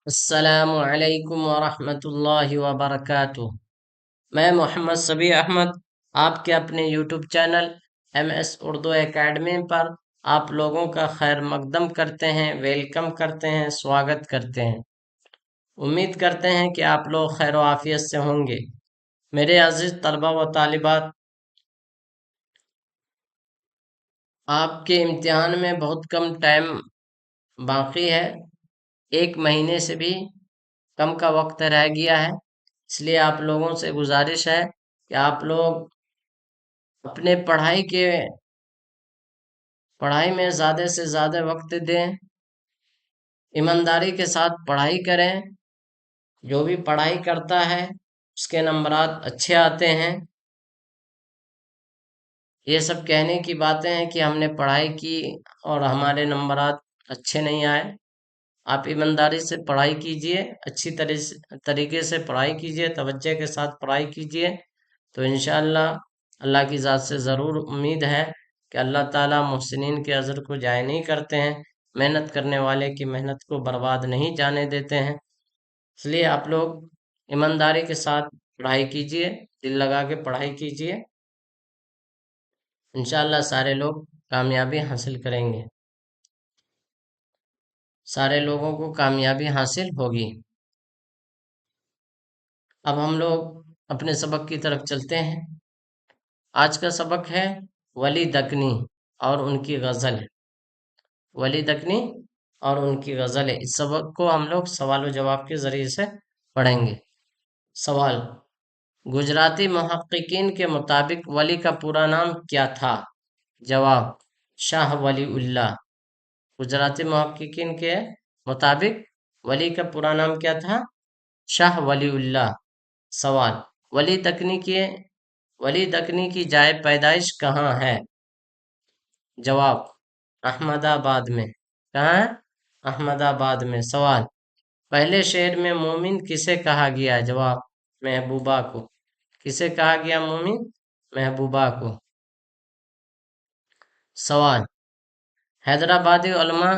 السلام علیکم ورحمۃ اللہ وبرکاتہ۔ میں محمد سبی احمد آپ کے اپنے YouTube channel M S Urdu academy پر آپ لوگوں کا خیر مقدم کرتے ہیں، ویلکم کرتے ہیں، سواگت کرتے ہیں۔ امید کرتے ہیں کہ آپ لوگ خیر و عافیت سے ہوں گے۔ میرے عزیز طلبہ و طالبات، آپ کے امتحان میں بہت کم ٹائم باقی ہے، ایک مہینے سے بھی کم کا وقت رہ گیا ہے۔ اس لیے آپ لوگوں سے گزارش ہے کہ آپ لوگ اپنے پڑھائی میں زیادہ سے زیادہ وقت دیں، ایمانداری کے ساتھ پڑھائی کریں۔ جو بھی پڑھائی کرتا ہے اس کے نمبرات اچھے آتے ہیں۔ یہ سب کہنے کی باتیں ہیں کہ ہم نے پڑھائی کی اور ہمارے نمبرات اچھے نہیں آئے۔ آپ ایمانداری سے پڑھائی کیجئے، اچھی طریقے سے پڑھائی کیجئے، توجہ کے ساتھ پڑھائی کیجئے، تو انشاءاللہ اللہ کی ذات سے ضرور امید ہے کہ اللہ تعالیٰ محسنین کے اجر کو ضائع نہیں کرتے ہیں، محنت کرنے والے کی محنت کو برباد نہیں جانے دیتے ہیں۔ اس لیے آپ لوگ ایمانداری کے ساتھ پڑھائی کیجئے، دل لگا کے پڑھائی کیجئے، انشاءاللہ سارے لوگ کامیابی حاصل کریں گے، سارے لوگوں کو کامیابی حاصل ہوگی۔ اب ہم لوگ اپنے سبق کی طرف چلتے ہیں۔ آج کا سبق ہے ولی دکنی اور ان کی غزل ہے۔ ولی دکنی اور ان کی غزل ہے۔ اس سبق کو ہم لوگ سوال و جواب کے ذریعے سے پڑھیں گے۔ سوال: گجراتی محققین کے مطابق ولی کا پورا نام کیا تھا؟ جواب: شاہ ولی اللہ۔ گجراتی محققین کے مطابق ولی کا پورا نام کیا تھا؟ شاہ ولی اللہ۔ سوال: ولی دکنی کی جائے پیدائش کہاں ہے؟ جواب: احمد آباد میں۔ کہاں ہے؟ احمد آباد میں۔ سوال: پہلے شعر میں مومن کسے کہا گیا؟ جواب: محبوبہ کو۔ کسے کہا گیا مومن؟ محبوبہ کو۔ سوال: حیدرآبادی علماء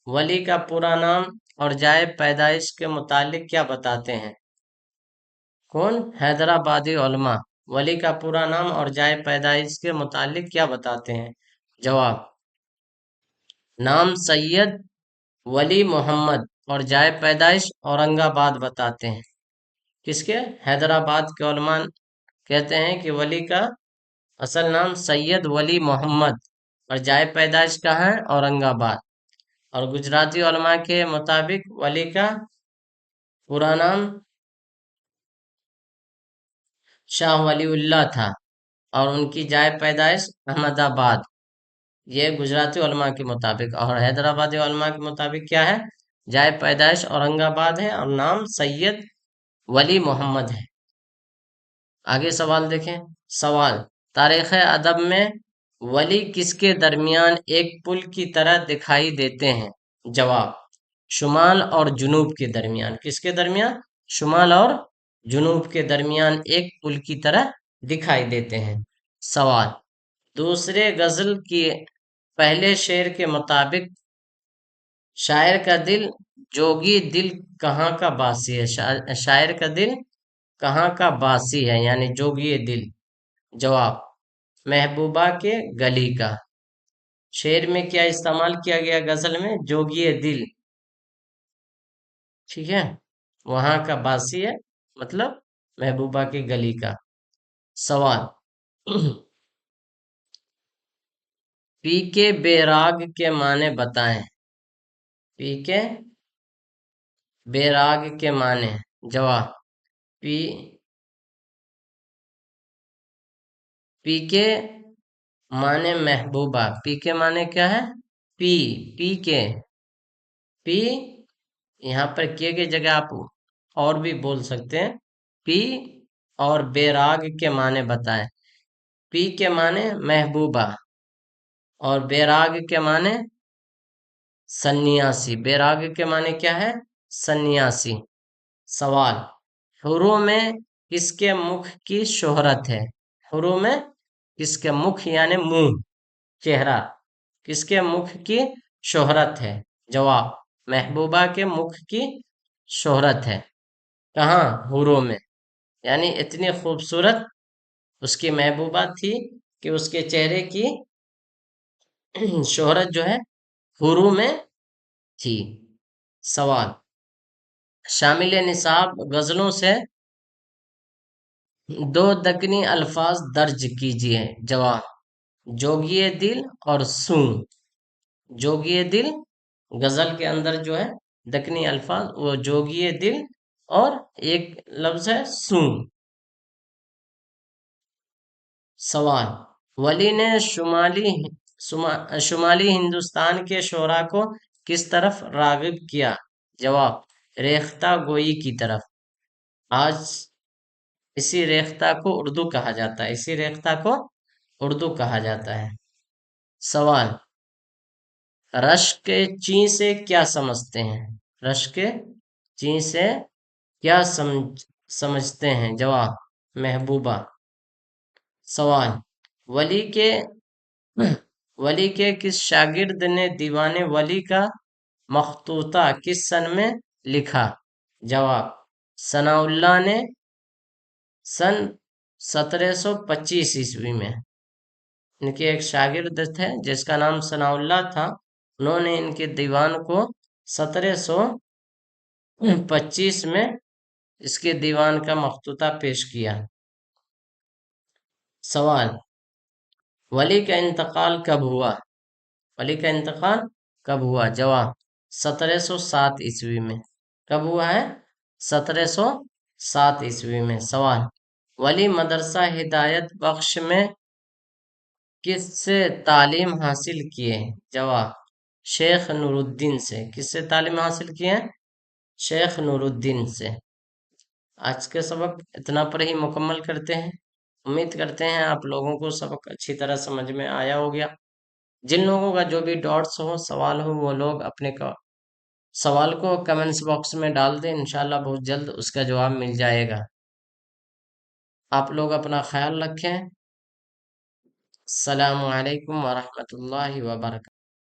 ولی کا پورا نام اور جائے پیدائش کے متعلق کیا بتاتے ہیں؟ کون؟ حیدرآبادی علماء ولی کا پورا نام اور جائے پیدائش کے متعلق کیا بتاتے ہیں؟ جواب: نام سید ولی محمد اور جائے پیدائش اورنگ آباد بتاتے ہیں۔ کس کے؟ حیدرآباد کے علماء کہتے ہیں کہ ولی کا اصل نام سید ولی محمد اور جائے پیدائش کہاں ہے؟ اورنگ آباد۔ اور گجراتی علماء کے مطابق ولی کا پورا نام شاہ ولی اللہ تھا اور ان کی جائے پیدائش احمد آباد۔ یہ گجراتی علماء کے مطابق، اور حیدرآبادی علماء کے مطابق کیا ہے؟ جائے پیدائش اورنگ آباد ہے اور نام سید ولی محمد ہے۔ آگے سوال دیکھیں۔ سوال: تاریخ ادب میں ولی کس کے درمیان ایک پل کی طرح دکھائی دیتے ہیں؟ جواب: شمال اور جنوب کے درمیان۔ کس کے درمیان؟ شمال اور جنوب کے درمیان ایک پل کی طرح دکھائی دیتے ہیں۔ سوال: دوسرے غزل کی پہلے شعر کے مطابق شاعر کا دل جوگی دل کہاں کا باسی ہے؟ شاعر کا دل کہاں کا باسی ہے یعنی جوگی دل؟ جواب: محبوبہ کے گلی کا۔ شعر میں کیا استعمال کیا گیا؟ غزل میں جوگی دل، ٹھیک ہے، وہاں کا باسی ہے، مطلب محبوبہ کی گلی کا۔ سوال: پی کے بیراگ کے معنی بتائیں۔ پی کے بیراگ کے معنی۔ جواب: پی کے معنی محبوبہ۔ پی کے معنی کیا ہے؟ پی کے، پی یہاں پر کے کی جگہ آپ اور بھی بول سکتے ہیں، پی اور بیراگ کے معنی بتائیں۔ پی کے معنی محبوبہ اور بیراگ کے معنی سنیاسی۔ بیراگ کے معنی کیا ہے؟ سنیاسی۔ سوال: حوروں میں کس کے مکھ کی شہرت ہے؟ حوروں میں کس کے مکھ یعنی منہ، چہرہ، کس کے مکھ کی شہرت ہے؟ جواب: محبوبہ کے مکھ کی شہرت ہے، کہاں؟ حوروں میں، یعنی اتنی خوبصورت اس کی محبوبہ تھی کہ اس کے چہرے کی شہرت جو ہے حوروں میں تھی۔ سوال: شامل نصاب غزلوں سے دو دکنی الفاظ درج کیجیے۔ جواب: جوگیے دل اور سوں۔ جوگیے دل غزل کے اندر جو ہے دکنی الفاظ وہ جوگیے دل اور ایک لفظ ہے سوں۔ سوال: ولی نے شمالی ہندوستان کے شعراء کو کس طرف راغب کیا؟ جواب: ریختہ گوئی کی طرف۔ آج اسی ریختہ کو اردو کہا جاتا ہے، اسی ریختہ کو اردو کہا جاتا ہے۔ سوال: رشک چین سے کیا سمجھتے ہیں؟ رشک چین سے کیا سمجھتے ہیں؟ جواب: محبوبہ۔ سوال: ولی کے کس شاگرد نے دیوان ولی کا مخطوطہ کس سن میں لکھا؟ جواب: ثناء اللہ نے سن 1725 میں۔ ان کے ایک شاگرد تھے جس کا نام ثناء اللہ تھا، انہوں نے ان کے دیوان کو 1725 میں اس کے دیوان کا مخطوطہ پیش کیا۔ سوال: ولی کا انتقال کب ہوا؟ ولی کا انتقال کب ہوا؟ جواب: 1707 میں۔ کب ہوا ہے؟ 1707 میں۔ سوال: ولی مدرسہ ہدایت بخش میں کس سے تعلیم حاصل کیے؟ جواب: شیخ نور الدین سے۔ کس سے تعلیم حاصل کیے ہیں؟ شیخ نور الدین سے۔ آج کے سبق اتنا پر ہی مکمل کرتے ہیں۔ امید کرتے ہیں آپ لوگوں کو سبق اچھی طرح سمجھ میں آیا ہو گیا۔ جن لوگوں کا جو بھی ڈاؤٹس ہو، سوال ہو، وہ لوگ اپنے سوال کو کمنٹس باکس میں ڈال دیں، انشاءاللہ بہت جلد اس کا جواب مل جائے گا۔ آپ لوگ اپنا خیال رکھیں۔ السلام علیکم ورحمۃ اللہ وبرکاتہ۔